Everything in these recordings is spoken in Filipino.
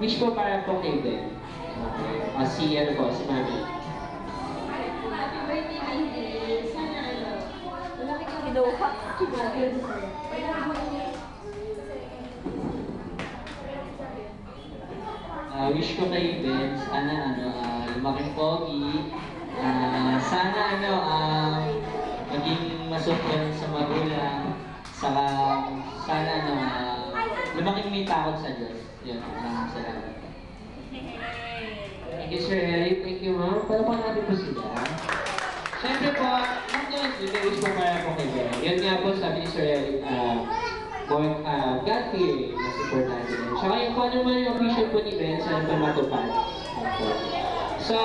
wish po para po kay Ben. Okay. Si ano po, si Mami. Happy birthday, baby. Sana ano, wala kang kinuha. Wish ko kay Ben, sana lumaking pogi. Sana maging masukyan sa magulang. Saka sana lumaking may takot sa Diyos. Yun, maraming salamat. Thank you, Sir Eric. Thank you, ma'am. Palapan natin po sila. Siyempre po, wish ko para po kay Ben. Yun nga po, sabi ni Sir Eric, God-fearing na support natin. Tsaka yung kung ano man yung official po ni Ben, sana pa matupad. So,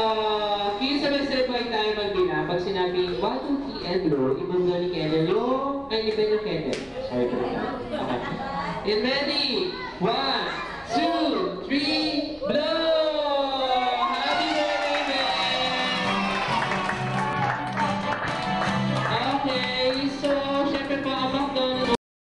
kaya sabay-sabay po ay tayo magbilang. Pag sinabing 1, 2, 3, and roll, ibang ni Kendall yung, ni Ben yung Kendall. Sorry po. Okay. And ready? 1, 2, 3,